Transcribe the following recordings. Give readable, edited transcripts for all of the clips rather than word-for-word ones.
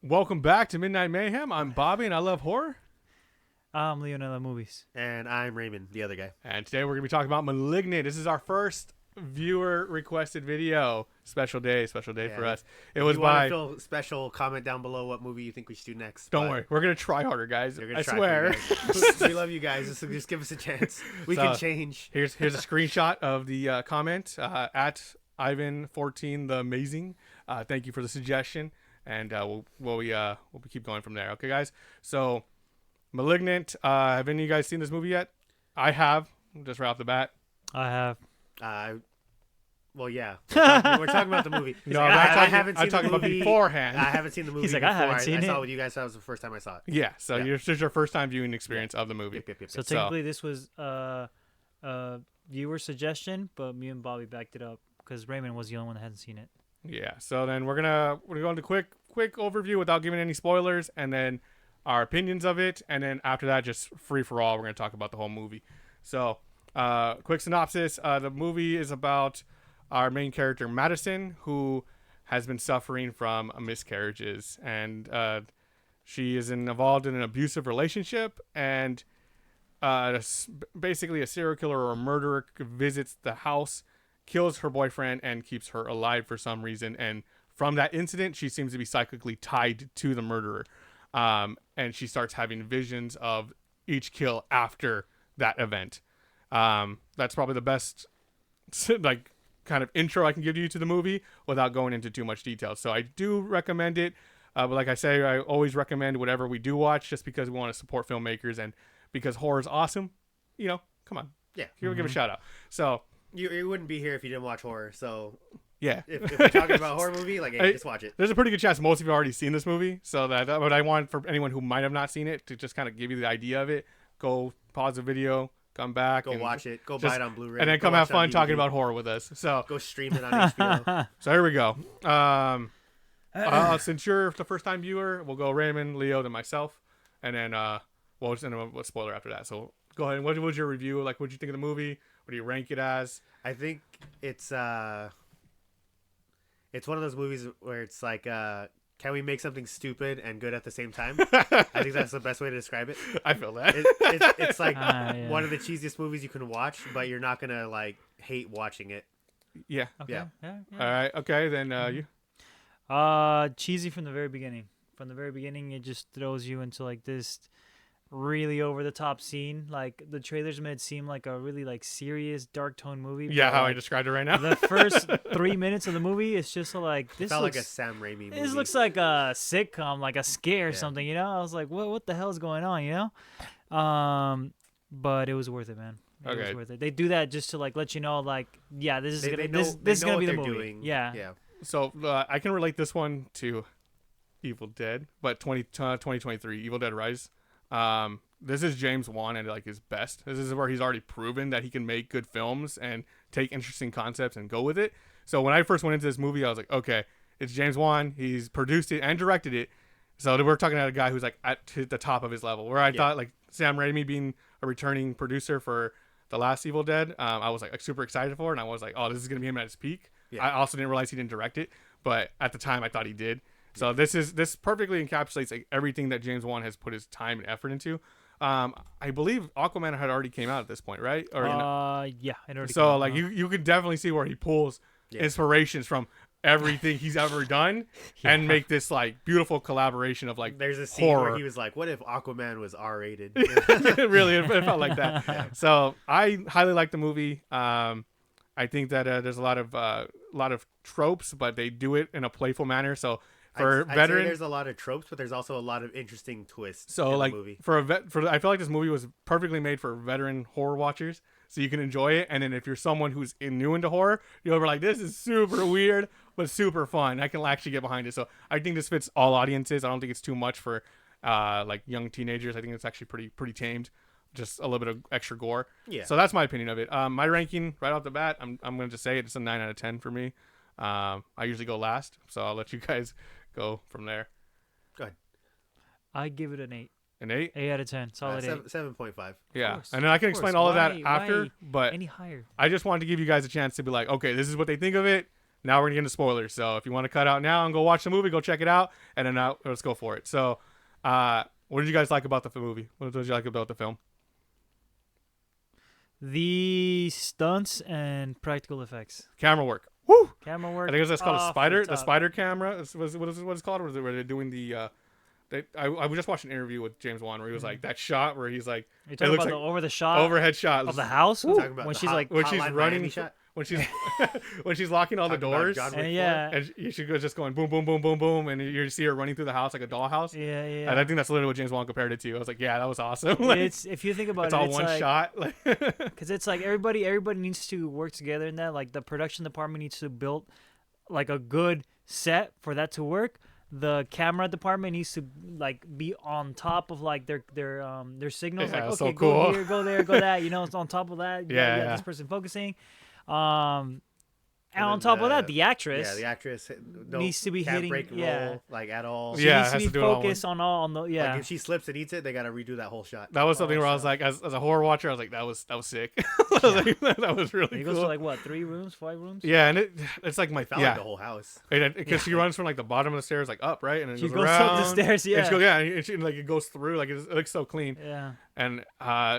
Welcome back to Midnight Mayhem. I'm Bobby, and I love horror. I'm Leo, and I love movies. And I'm Raymond, the other guy. And today we're going to be talking about Malignant. This is our first viewer-requested video. Special day for us. It was by... If you want to feel special, comment down below what movie you think we should do next. Don't worry. We're going to try harder, guys. I swear. We love you guys. Just give us a chance. We can change. Here's a screenshot of the comment at Ivan14 the Amazing. Thank you for the suggestion. And we'll keep going from there. Okay, guys? So... Malignant. Have any of you guys seen this movie yet? I have. Just right off the bat. I have. Well, yeah. We're talking about the movie. No, I haven't seen I'm talking the movie. About beforehand. I haven't seen the movie. He's like, before. I haven't seen it. I saw it with you guys. That was the first time I saw it. Yeah. So this is your first time viewing experience of the movie. Yep. So technically, this was a viewer suggestion, but me and Bobby backed it up because Raymond was the only one that hadn't seen it. Yeah. So then we're gonna go into quick overview without giving any spoilers, and then our opinions of it, and then after that, just free for all. We're going to talk about the whole movie. So, quick synopsis. The movie is about our main character, Madison, who has been suffering from miscarriages. And she is involved in an abusive relationship. And basically a serial killer or a murderer visits the house, kills her boyfriend, and keeps her alive for some reason. And from that incident, she seems to be psychically tied to the murderer. And she starts having visions of each kill after that event. That's probably the best kind of intro I can give you to the movie without going into too much detail. So I do recommend it. But like I say, I always recommend whatever we do watch just because we want to support filmmakers and because horror is awesome. You know, come on. Yeah. Here we give a shout out. So you wouldn't be here if you didn't watch horror. So yeah, if we're talking about a horror movie, just watch it. There's a pretty good chance most of you have already seen this movie, so that what I want for anyone who might have not seen it to just kind of give you the idea of it. Go pause the video, come back, go watch it, go just, buy it on Blu-ray, and then come have fun talking about horror with us. So go stream it on HBO. So here we go. Since you're the first time viewer, we'll go Raymond, Leo, then myself, and then we'll just end up with a spoiler after that. So go ahead. What was your review? Like, what did you think of the movie? What do you rank it as? I think it's one of those movies where it's like, can we make something stupid and good at the same time? I think that's the best way to describe it. I feel that. It's like one of the cheesiest movies you can watch, but you're not going to, hate watching it. Yeah. Okay. Yeah. All right. Okay, then you. Cheesy from the very beginning. From the very beginning, it just throws you into, this really over-the-top scene. Like, the trailers made it seem like a really, serious, dark-tone movie. Yeah, how I described it right now. The first 3 minutes of the movie, it's just this felt like a Sam Raimi movie. This looks like a sitcom, like a scare or something, you know? I was like, what the hell is going on, you know? But it was worth it, man. It was worth it. They do that just to, let you know, this is going to be the movie. Doing. Yeah. So, I can relate this one to Evil Dead, but 2023, Evil Dead Rise. This is James Wan at his best. This is where he's already proven that he can make good films and take interesting concepts and go with it. So when I first went into this movie, I was like, okay, it's James Wan. He's produced it and directed it. So we're talking about a guy who's at the top of his level. Where I thought Sam Raimi being a returning producer for the last Evil Dead, I was super excited for it, and I was like, oh, this is gonna be him at his peak. Yeah. I also didn't realize he didn't direct it, but at the time I thought he did. So this perfectly encapsulates everything that James Wan has put his time and effort into. I believe Aquaman had already came out at this point, right? Or yeah, it already. So you could definitely see where he pulls inspirations from everything he's ever done and make this beautiful collaboration of There's a scene horror. where he was like, "What if Aquaman was R-rated?" Really, it felt like that. Yeah. So I highly like the movie. I think that there's a lot of tropes, but they do it in a playful manner. So. For I'd veteran, say there's a lot of tropes, but there's also a lot of interesting twists. So in the movie. I feel like this movie was perfectly made for veteran horror watchers, so you can enjoy it. And then if you're someone who's new into horror, you'll be like, this is super weird but super fun. I can actually get behind it. So I think this fits all audiences. I don't think it's too much for young teenagers. I think it's actually pretty tamed. Just a little bit of extra gore. Yeah. So that's my opinion of it. My ranking right off the bat, I'm going to just say it's a 9 out of 10 for me. I usually go last, so I'll let you guys go from there. Go ahead. I give it an 8. An 8? 8 out of 10. Solid 8. 7.5. Yeah. And then I can explain all of that after, but any higher? I just wanted to give you guys a chance to be like, okay, this is what they think of it. Now we're gonna get into spoilers. So if you want to cut out now and go watch the movie, go check it out, and then let's go for it. So, what did you guys like about the movie? What did you like about the film? The stunts and practical effects. Camera work. Woo! Camera work. I think it's called a spider. The top. spider camera. What is it called? Or is it where they're doing the? I just watched an interview with James Wan where he was like that shot where he's like, You're talking about the over the shot overhead shot of the house when she's like when she's running shot. when she's when she's locking all the doors. And yeah, And she goes just going boom, boom, boom, boom, boom, and you see her running through the house like a dollhouse. yeah. And I think that's literally what James Wan compared it to. I was like, yeah, that was awesome. Like, It's if you think about it's all one like, shot. because it's like everybody needs to work together in that. Like the production department needs to build like a good set for that to work. The camera department needs to like be on top of like their signals. Yeah, like okay, so go cool. here, go there, go that. You know, it's on top of that. Yeah. This person focusing. And on top of that, the actress. Yeah, the actress needs to be can't hitting. break roll, Yeah. like at all. She Yeah, needs to has be to do it all focused on all. On the, yeah. Like if she slips and eats it, they gotta redo that whole shot. That was something where I was like, as a horror watcher, I was like, that was sick. I was like, that was really It cool. goes to like what, 3 rooms, 5 rooms? Yeah, and it's like my Felt yeah, like the whole house. because she runs from like the bottom of the stairs like up, right, and then She goes goes around. up the stairs. Yeah. And she goes, yeah, and she, like it goes through, like it looks so clean. Yeah. And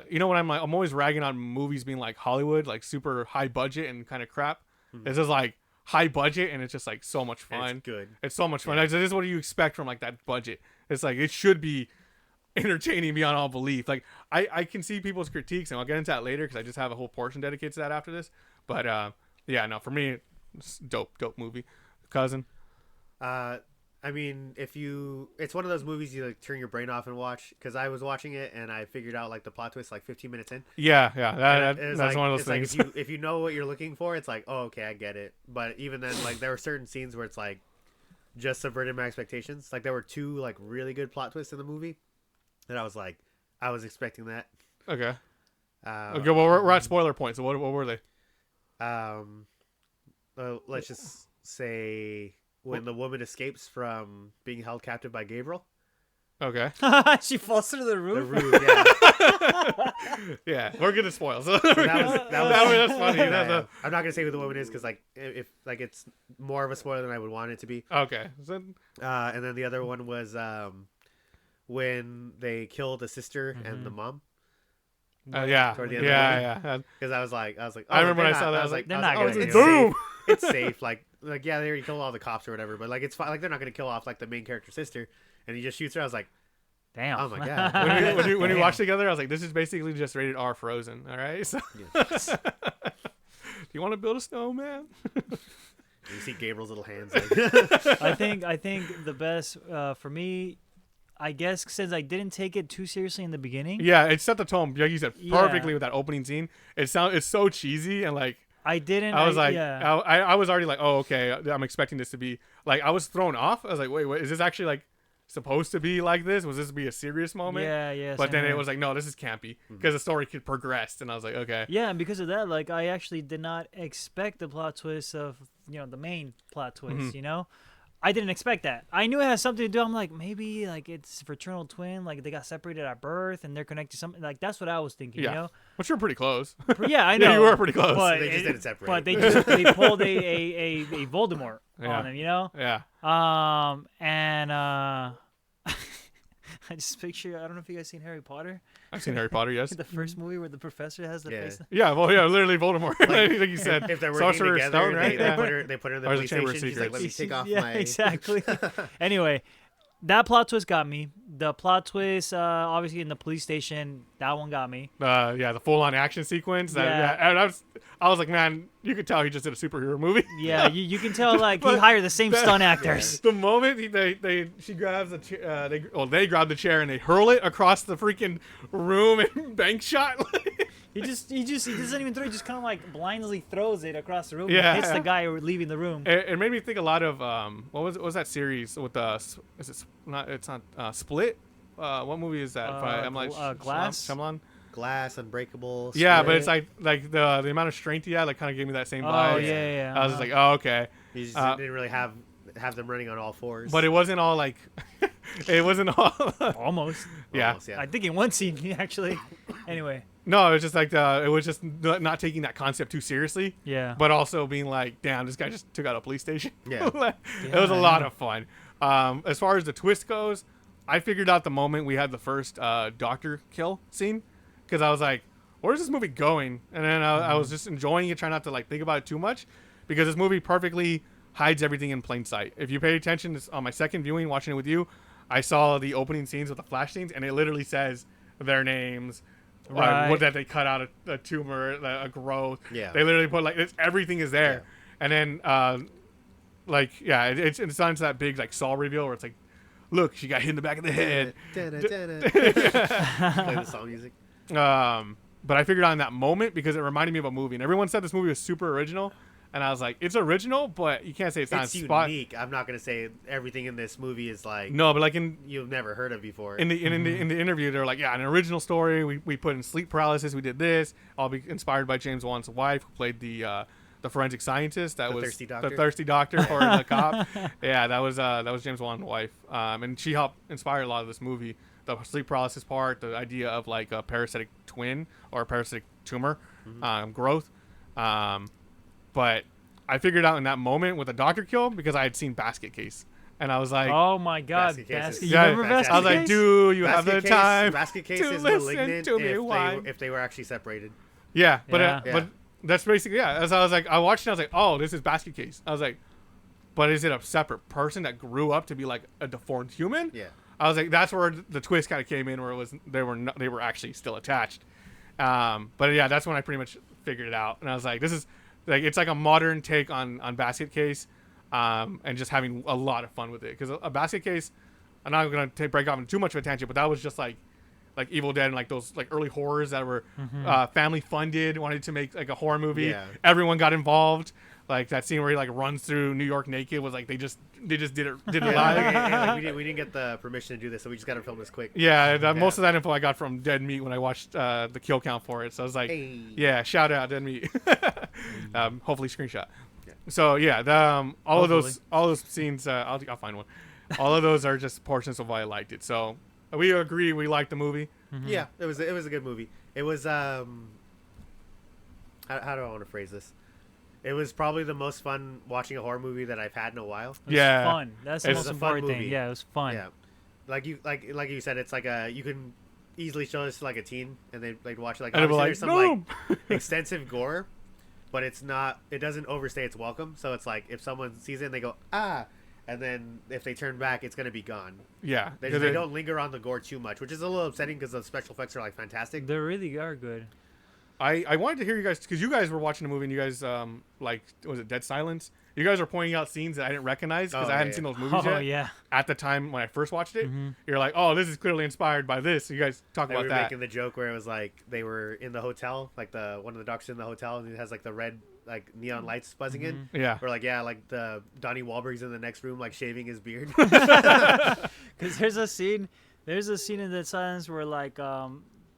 you know what I'm like, I'm always ragging on movies being like Hollywood, like super high budget and kind of crap. This is like high budget and it's just like so much And fun. it's good. It's so much fun. This is what you expect from like that budget. It's like it should be entertaining beyond all belief. Like I can see people's critiques and I'll get into that later because I just have a whole portion dedicated to that after this. But yeah, no, for me, it's dope movie. Cousin. I mean, it's one of those movies you like turn your brain off and watch. Because I was watching it and I figured out like the plot twist like 15 minutes in. Yeah, It's that's like, one of those it's things. like if you know what you're looking for, it's like, oh, okay, I get it. But even then, like there were certain scenes where it's like just subverted my expectations. Like there were 2 like really good plot twists in the movie, and I was like, I was expecting that. Okay. Okay. Well, we're at spoiler point. So what were they? Let's just say when the woman escapes from being held captive by Gabriel. Okay. She falls through the The roof. roof, yeah. Yeah, we're gonna spoil. So That's funny. That's I'm not gonna say who the woman is because like if like it's more of a spoiler than I would want it to be. okay. So, And then the other one was when they killed the sister and the mom. yeah, Toward the end yeah. Because I was like, oh, I remember when I they're saw not- that. I was like, they're not oh, gonna it's do it. Doom. It's safe. Like yeah, they already killed all the cops or whatever. But like it's fine. Like they're not gonna kill off like the main character's sister, and he just shoots her. I was like, Damn. oh my god. When we Damn. watched together, I was like, this is basically just rated R Frozen. All right. So, do you want to build a snowman? You see Gabriel's little hands. Like, I think the best for me, I guess, since I didn't take it too seriously in the beginning. Yeah, it set the tone, like you said, perfectly Yeah. with that opening scene. It's so cheesy and like. I didn't. I was like, yeah. I was already like, oh, okay. I'm expecting this to be like, I was thrown off. I was like, wait, is this actually like supposed to be like this? Was this be a serious moment? Yeah. But same then it here. was like, no, this is campy because the story could progress, and I was like, okay. Yeah, and because of that, like I actually did not expect the plot twist of the main plot twist. Mm-hmm. I didn't expect that. I knew it has something to do. I'm like, maybe like it's fraternal twin, like they got separated at birth and they're connected to something. Like that's what I was thinking. Yeah. You know? Which you're pretty close. Yeah, I know. Yeah, you were pretty close. But they just didn't separate. But they pulled a Voldemort Yeah. on him. You know? Yeah. And I just picture. I don't know if you guys seen Harry Potter. I've seen Harry Potter, yes. The first movie where the professor has the Yeah. face. Yeah, well, yeah, literally Voldemort. Like you said. if they're working Sorcerer's together, Stone, right? they Yeah. put her in the Or the police Chamber station. of She's like, let me Secrets. take off Yeah, my. exactly. Anyway, that plot twist got me. The plot twist, obviously in the police station, that one got me. Yeah, the full-on action sequence. Yeah. And I was like, man, you could tell he just did a superhero movie. Yeah, you can tell like he But hired the same that- stunt actors. The moment she grabs the chair, they grab the chair and they hurl it across the freaking room and bank shot. He doesn't even throw. He just kind of like blindly throws it across the room. Yeah. And hits the guy leaving the room. It made me think a lot of what was that series with it's not Split? What movie is that? By M. Night Glass? Shyamalan? Glass, Unbreakable. Yeah, but Split. it's like the amount of strength he had like kind of gave me that same Oh vibe. yeah. I was just like, oh, okay. He just Uh, didn't really have them running on all fours. But it wasn't all like, it wasn't all. almost. Yeah. Almost, I think in one scene he actually. Anyway. No, it was just like it was just not taking that concept too seriously. Yeah. But also being like, damn, this guy just took out a police station. Yeah. It was a lot of fun. As far as the twist goes, I figured out the moment we had the first doctor kill scene, because I was like, where's this movie going? And then I was just enjoying it, trying not to like think about it too much, because this movie perfectly hides everything in plain sight. If you pay attention on my second viewing, watching it with you, I saw the opening scenes with the flash scenes, and it literally says their names, Right. that they cut out a tumor, a growth. Yeah. They literally put like everything is there, and then it's on to that big like Saw reveal where it's like, look, she got hit in the back of the head. Play the song music. But I figured out in that moment because it reminded me of a movie, and everyone said this movie was super original, and I was like, it's original, but you can't say it's not spot. Unique. I'm not gonna say everything in this movie is like No, but like you've never heard of before. in the interview, they're like, yeah, an original story. We put in sleep paralysis. We did this. All be inspired by James Wan's wife, who played the forensic scientist. That The was thirsty doctor? the thirsty doctor for the cop. Yeah, that was James Wan's wife. And she helped inspire a lot of this movie. The sleep paralysis part, the idea of like a parasitic twin or a parasitic tumor growth. But I figured out in that moment with the doctor kill because I had seen Basket Case, and I was like, Oh my God, Basket Case Basket. is- You remember Fantastic. Basket I was like, Case? do you have the time Basket Case to is listen Malignant to me? Why? if they were actually separated. Yeah, but Yeah. but that's basically As I was like, I watched it, I was like, oh, this is Basket Case. I was like, but is it a separate person that grew up to be like a deformed human? Yeah. I was like, that's where the twist kind of came in, where it was they were actually still attached. But yeah, that's when I pretty much figured it out, and I was like, this is like it's like a modern take on Basket Case, and just having a lot of fun with it, because a Basket Case, I'm not gonna break off into too much of a tangent, but that was just like Evil Dead and like those like early horrors that were family funded, wanted to make like a horror movie. Yeah. Everyone got involved. Like that scene where he like runs through New York naked was like they just did it live. Like, we didn't get the permission to do this, so we just got to film this quick. Yeah, most of that info I got from Dead Meat when I watched the kill count for it. So I was like, Hey. yeah, shout out Dead Meat. Hopefully screenshot. Yeah. So yeah, all of those scenes, I'll find one. All of those are just portions of why I liked it. So we agree we liked the movie. Yeah, it was a good movie. It was how do I want to phrase this? It was probably the most fun watching a horror movie that I've had in a while. It was Yeah. fun. That's the It's most a fun important thing. movie. Yeah, it was fun. Yeah, like you said, it's like you can easily show this to like a teen and they'd watch it. Like And they'll be obviously like, there's some no. like extensive gore, but it doesn't overstay its welcome. So it's like if someone sees it and they go ah, and then if they turn back, it's gonna be gone. Yeah, They 'cause don't linger on the gore too much, which is a little upsetting because the special effects are like fantastic. They really are good. I wanted to hear you guys, because you guys were watching the movie and you guys like, was it Dead Silence? You guys are pointing out scenes that I didn't recognize because Oh, I hadn't yeah, seen yeah. those movies Oh yet. yeah. At the time when I first watched it, Mhm. you're like, oh, this is clearly inspired by this. So you guys talk They about were that. making the joke where it was like they were in the hotel, like one of the doctors in the hotel, and it has like the red like neon lights buzzing in. Yeah. Or like like the Donnie Wahlberg's in the next room like shaving his beard. Because there's a scene in Dead Silence where like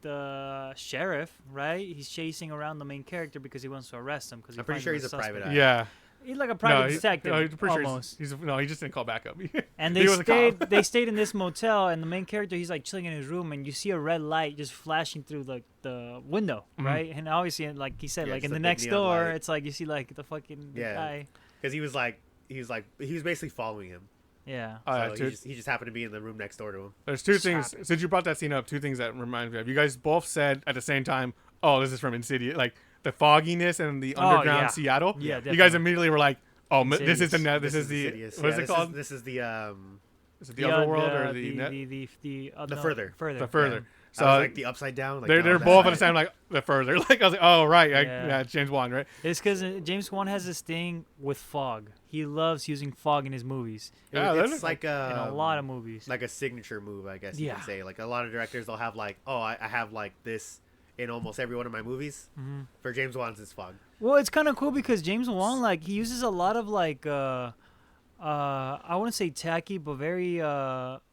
the sheriff, right? He's chasing around the main character because he wants to arrest him. Because I'm pretty sure he's a private eye. Yeah. He's like a private detective, I'm pretty sure almost. he just didn't call back up. And He they was a cop. they stayed in this motel, and the main character, he's like chilling in his room, and you see a red light just flashing through like the window, right? And obviously, like he said, Yeah, like just in a the big next neon door, light. it's like you see like the fucking Yeah. guy. Because he was basically following him. Yeah. So he just happened to be in the room next door to him. There's two Just things. happened. Since you brought that scene up, two things that remind me of. You guys both said at the same time, oh, this is from Insidious. Like the fogginess and the underground yeah. Seattle. Yeah, You guys definitely. immediately were like, oh, this is the Insidious. what is Yeah, it called? This is the Is it the otherworld or the The Further. the further? Yeah. So I was like the upside down. Like, they're no, both that's at the same like the further. Like I was like, oh right, Yeah. James Wan, right? It's because James Wan has this thing with fog. He loves using fog in his movies, Yeah, it's like in a lot of movies. like a signature move, I guess you Yeah. can say. Like a lot of directors, they'll have like, oh, I have like this in almost every one of my movies. Mm-hmm. For James Wan's, it's fog. Well, it's kind of cool because James Wan, like, he uses a lot of like, I wouldn't say tacky, but very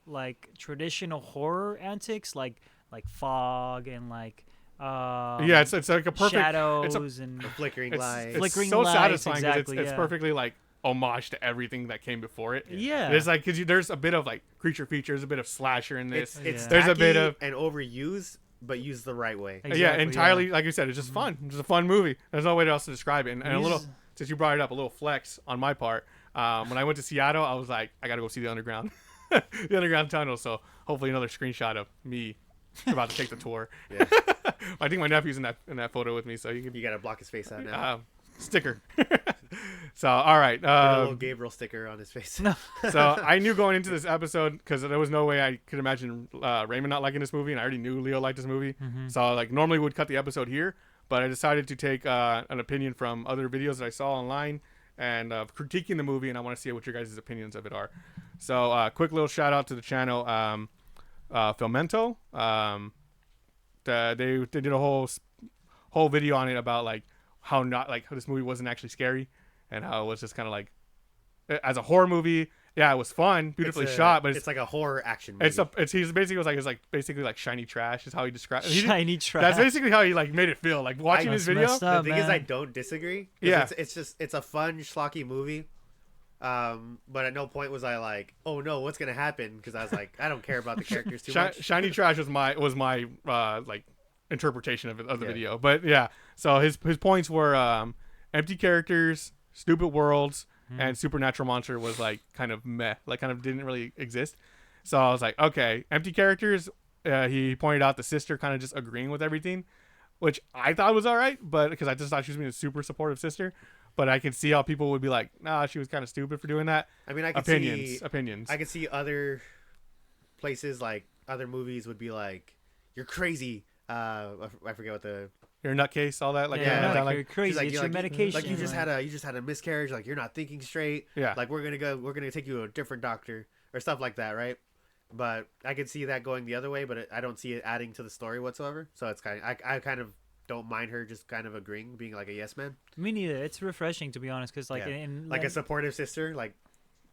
like traditional horror antics, like fog and like Yeah, it's like a perfect shadows it's a- and The flickering it's, light. it's Flickering so lights, satisfying 'cause exactly, it's yeah. perfectly like homage to everything that came before it. yeah. There's like there's a bit of like creature features, a bit of slasher in this. It's Yeah. There's a bit tacky of and overused, but used the right way. Exactly, yeah, entirely. Like you said, it's just fun. It's just a fun movie. There's no way else to describe it. And a little, since you brought it up, a little flex on my part. When I went to Seattle, I was like, I gotta go see the underground, the underground tunnel. So hopefully another screenshot of me about to take the tour. Yeah. I think my nephew's in that photo with me, so you can. You gotta block his face out now. Sticker. So all right, Put a little Gabriel sticker on his face. so I knew going into this episode, because there was no way I could imagine Raymond not liking this movie, and I already knew Leo liked this movie. So like normally would cut the episode here, but I decided to take an opinion from other videos that I saw online and critiquing the movie, and I want to see what your guys' opinions of it are. So quick little shout out to the channel Filmento. They did a whole video on it about like how this movie wasn't actually scary, and how it was just kind of like, as a horror movie, yeah, it was fun, beautifully shot, but it's like a horror action movie. He basically was like basically like shiny trash is how he described it. Shiny trash. That's basically how he like made it feel. Like watching his video. The thing is, I don't disagree. Yeah, it's a fun schlocky movie. But at no point was I like, oh no, what's gonna happen? Because I was like, I don't care about the characters too much. Shiny trash was my like interpretation of the video. But yeah, so his points were empty characters, stupid worlds, and supernatural monster was like kind of meh, like kind of didn't really exist. So I was like, okay, empty characters. He pointed out the sister kind of just agreeing with everything, which I thought was all right, but because I just thought she was being a super supportive sister. But I can see how people would be like, nah, she was kind of stupid for doing that. I mean, I could opinions. I could see other places, like other movies would be like, you're crazy. I forget what the... You're a nutcase, all that. Like, you're crazy. Like, it's your medication. Like you just had a miscarriage. Like you're not thinking straight. Yeah. Like we're gonna take you to a different doctor or stuff like that, right? But I could see that going the other way, but I don't see it adding to the story whatsoever. So it's kind of I kind of don't mind her just kind of agreeing, being like a yes man. Me neither. It's refreshing, to be honest, because like like a supportive sister, like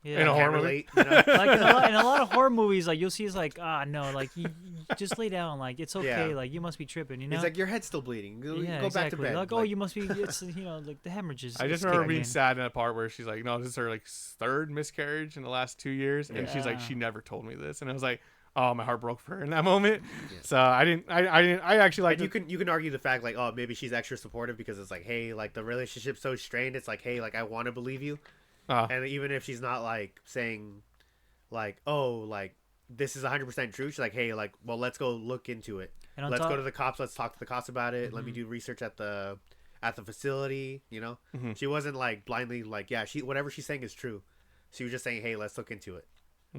in a horror movie. You know? Like in a lot of horror movies, like you'll see it's like, no, like you just lay down, like it's okay, like you must be tripping, you know. It's like your head's still bleeding. Go exactly. back to bed. Like, oh, you must be, it's like the hemorrhages. I just remember being sad in that part where she's like, no, this is her like third miscarriage in the last 2 years, and she's like, she never told me this, and I was like, oh, my heart broke for her in that moment. So I actually like. You can argue the fact like, oh, maybe she's extra supportive because it's like, hey, like the relationship's so strained. It's like, hey, like I want to believe you. And even if she's not like saying like, oh, like this is 100% true, she's like, hey, like, well, let's go look into it. Let's go to the cops. Let's talk to the cops about it. Let me do research at the facility. You know, she wasn't like blindly like, yeah, whatever she's saying is true. She was just saying, hey, let's look into it.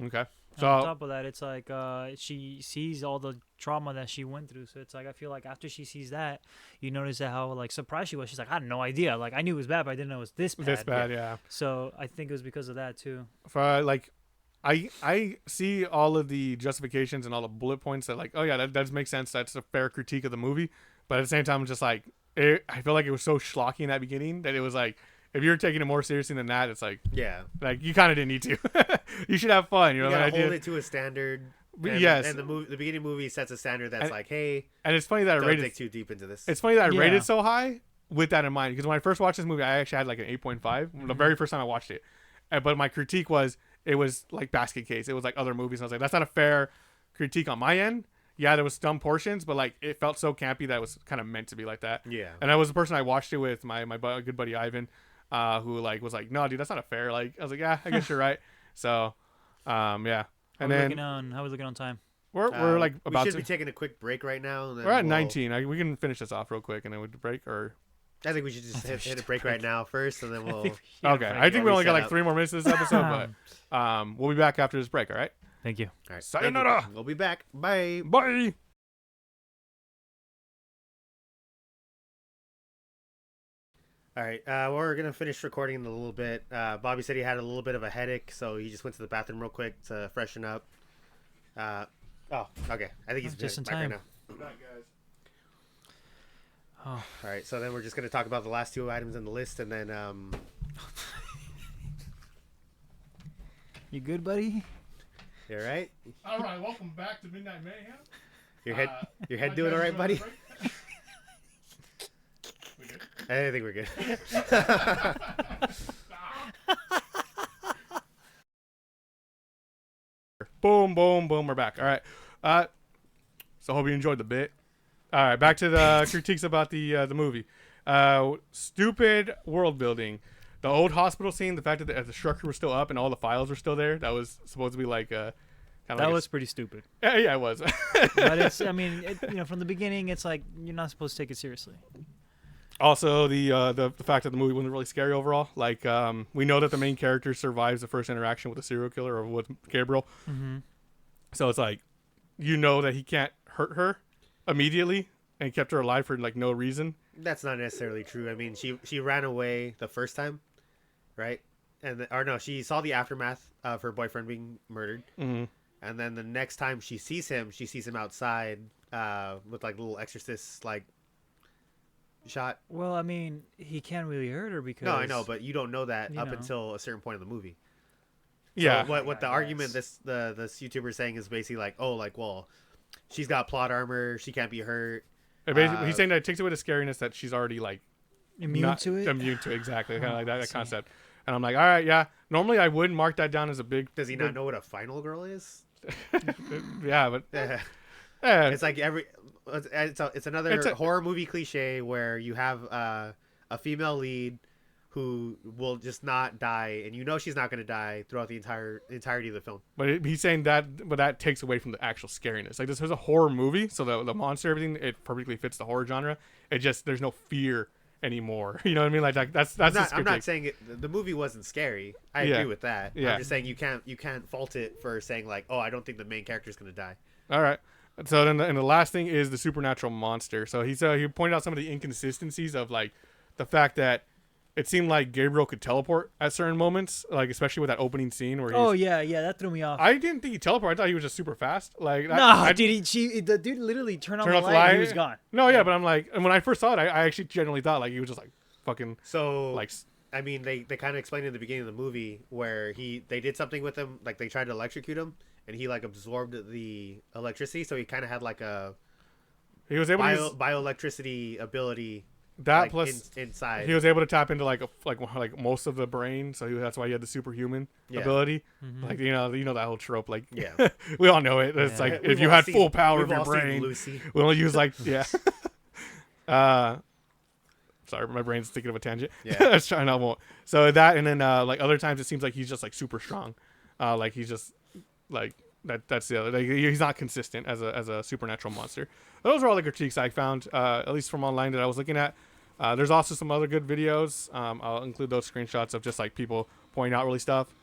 Okay. So on top of that, it's like she sees all the trauma that she went through. So it's like I feel like after she sees that, you notice that how like surprised she was. She's like, I had no idea. Like I knew it was bad, but I didn't know it was this bad. This bad, yeah. So I think it was because of that too. Like, I see all of the justifications and all the bullet points that like, oh yeah, that does make sense. That's a fair critique of the movie. But at the same time, I'm just like, I feel like it was so schlocky in that beginning that it was like, if you're taking it more seriously than that, it's like, like you kind of didn't need to. You should have fun. You know, gotta hold it to a standard. And, yes, and the beginning movie sets a standard that's like, hey, and it's funny that don't I rated dig too deep into this. It's funny that I rated so high with that in mind, because when I first watched this movie, I actually had like an 8.5 the very first time I watched it. But my critique was it was like basket case. It was like other movies, and I was like, that's not a fair critique on my end. Yeah, there was dumb portions, but like it felt so campy that it was kind of meant to be like that. Yeah. And I was the person I watched it with, my good buddy Ivan. Who like was like, no, dude, that's not a fair. Like I was like, yeah, I guess you're right. So, yeah. And then how are we looking on time? We're like about we should be taking a quick break right now. And then we're at 19. We can finish this off real quick and then we'll break. Or I think we should just hit a break right now first, and then we'll. Okay, I think we only got like 3 more minutes of this episode, but we'll be back after this break. All right. Thank you. All right. Sayonara. We'll be back. Bye. Bye. All right, we're going to finish recording in a little bit. Bobby said he had a little bit of a headache, so he just went to the bathroom real quick to freshen up. Okay. I think he's just in back time. right now. Back, guys. Oh. All right, so then we're just going to talk about the last 2 items in the list, and then... You good, buddy? You all right? All right, welcome back to Midnight Mayhem. Your head doing all right, buddy? I think we're good. Boom, boom, boom. We're back. All right. So hope you enjoyed the bit. All right, back to the critiques about the movie. Stupid world building. The old hospital scene, the fact that the structure was still up and all the files were still there, that was supposed to be like that was pretty stupid. Yeah, it was. But it's, I mean, from the beginning, it's like you're not supposed to take it seriously. Also, the fact that the movie wasn't really scary overall. Like, we know that the main character survives the first interaction with the serial killer or with Gabriel. Mm-hmm. So it's like, that he can't hurt her immediately and kept her alive for like no reason. That's not necessarily true. I mean, she ran away the first time, right? Or no, she saw the aftermath of her boyfriend being murdered. Mm-hmm. And then the next time she sees him outside with like little exorcist like shot. Well, I mean, he can't really hurt her because... No, I know, but you don't know that until a certain point in the movie. Yeah. So what the argument this YouTuber is saying is basically like, oh, like, well, she's got plot armor, she can't be hurt. He's saying that it takes away the scariness that she's already like immune to it. Immune to it, exactly, kind of like that concept. And I'm like, all right, yeah. Normally, I wouldn't mark that down as a big. Does he not know what a final girl is? Yeah, but it's like it's another horror movie cliche where you have a female lead who will just not die, and she's not going to die throughout the entirety of the film. But he's saying that takes away from the actual scariness. Like, this is a horror movie, so the monster, everything, it perfectly fits the horror genre. It just, there's no fear anymore. You know what I mean? Like that's. I'm not saying the movie wasn't scary. I agree with that. Yeah. I'm just saying you can't fault it for saying like, oh, I don't think the main character is going to die. All right. So then the last thing is the supernatural monster. So he pointed out some of the inconsistencies of like the fact that it seemed like Gabriel could teleport at certain moments, like especially with that opening scene where that threw me off. I didn't think he teleported. I thought he was just super fast. Like the dude literally turned on the light and he was gone. No, yeah, but I'm like, and when I first saw it, I actually genuinely thought like he was just like fucking. So like, I mean, they kind of explained in the beginning of the movie where they did something with him, like they tried to electrocute him, and he like absorbed the electricity, so he kind of had like a he was able to bioelectricity ability. That like, plus inside, he was able to tap into like most of the brain, so that's why he had the superhuman ability. Mm-hmm. Like you know that whole trope. Like yeah, we all know it. It's like if you had full power of your brain, we only use like sorry, my brain's thinking of a tangent. Yeah, I was trying to. So that, and then like other times it seems like he's just like super strong. Like he's just like that. That's the other. Like, he's not consistent as a supernatural monster. Those are all the critiques I found, at least from online that I was looking at. There's also some other good videos. I'll include those screenshots of just like people pointing out really stuff.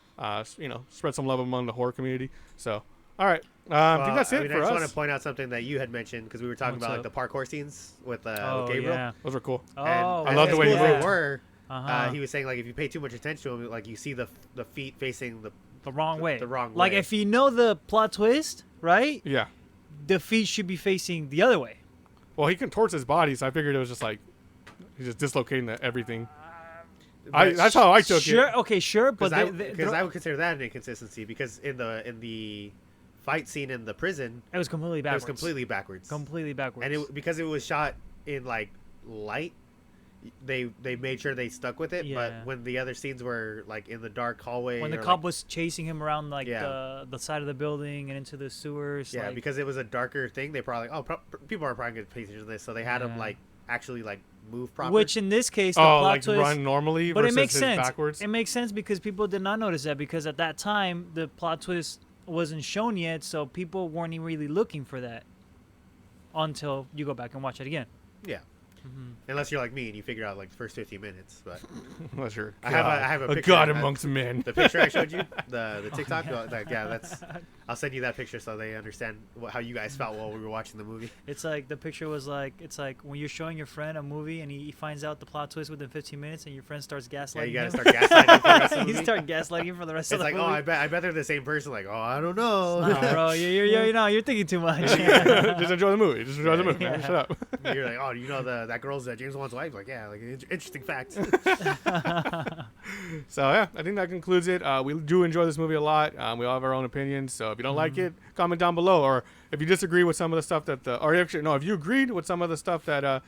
Spread some love among the horror community. So, all right. I think that's it for us. I just want to point out something that you had mentioned because we were talking about like the parkour scenes with Gabriel. Yeah. Those were cool. I love the way they were. Uh-huh. He was saying like if you pay too much attention to him, like you see the feet facing the wrong way. The wrong way. Like if you know the plot twist, right? Yeah. The feet should be facing the other way. Well, he contorts his body, so I figured it was just like he's just dislocating everything. That's how I took it. Okay, sure, but because I would consider that an inconsistency because in the fight scene in the prison, it was completely backwards. Completely backwards. And because it was shot in like light, they made sure they stuck with it. Yeah. But when the other scenes were like in the dark hallway, when the cop was chasing him around like the side of the building and into the sewers, yeah, because it was a darker thing, they probably people are probably going to pay attention to this, so they had him like actually like move properly. Which in this case, the plot like twist, run normally, but versus it makes his sense. Backwards. It makes sense because people did not notice that because at that time the plot twist wasn't shown yet, so people weren't really looking for that until you go back and watch it again. Yeah. Mm-hmm. Unless you're like me and you figure out like the first 15 minutes, but unless you're I have a picture, god amongst men. The picture I showed you, the TikTok, I'll send you that picture so they understand how you guys felt while we were watching the movie. It's like the picture was like it's like when you're showing your friend a movie and he finds out the plot twist within 15 minutes and your friend starts gaslighting. Yeah, you gotta start gaslighting for the rest of the movie. You start gaslighting for the rest of the movie. It's like, I bet they're the same person. Like, I don't know. Nah, bro, you're thinking too much. Just enjoy the movie. Just enjoy the movie, man. Shut up. You're like, oh, you know that girl's James Wan's wife? Like, yeah, like interesting fact. So yeah, I think that concludes it. We do enjoy this movie a lot. We all have our own opinions. So if you don't like it, comment down below. Or if you disagree with some of the stuff if you agreed with some of the stuff that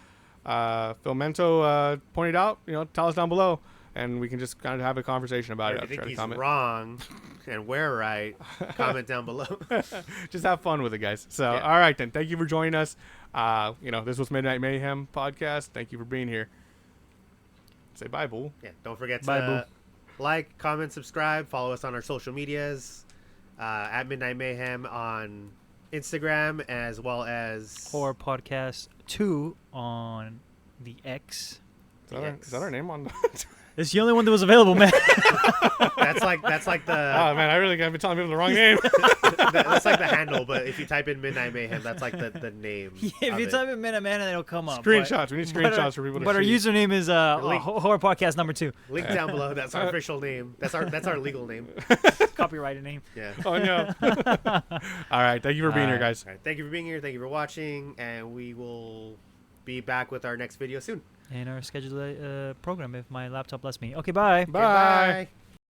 Philmento pointed out, tell us down below. and we can just kind of have a conversation about it. If you Try think to he's wrong and we're right, comment down below. Just have fun with it, guys. So, Yeah. all right, then. Thank you for joining us. This was Midnight Mayhem podcast. Thank you for being here. Say bye, Bull. Yeah, don't forget Bye, to like, comment, subscribe, follow us on our social medias, at Midnight Mayhem on Instagram, as well as Horror Podcast 2 on the X. Is that our name on? It's the only one that was available, man. that's like the Oh man, I really I've been telling people the wrong name. that's like the handle, but if you type in Midnight Mayhem, that's like the name. Yeah, if you type in Man, it'll come up. Screenshots. We need screenshots for people to But our see. username is Horror Podcast number 2. Link down below. That's our official name. That's our legal name. Copyrighted name. Yeah. Oh no. All right. Thank you for being here, guys. All right. Thank you for being here. Thank you for watching, and we will be back with our next video soon. In our scheduled program, if my laptop lets me. Okay, bye. Bye. Okay, bye.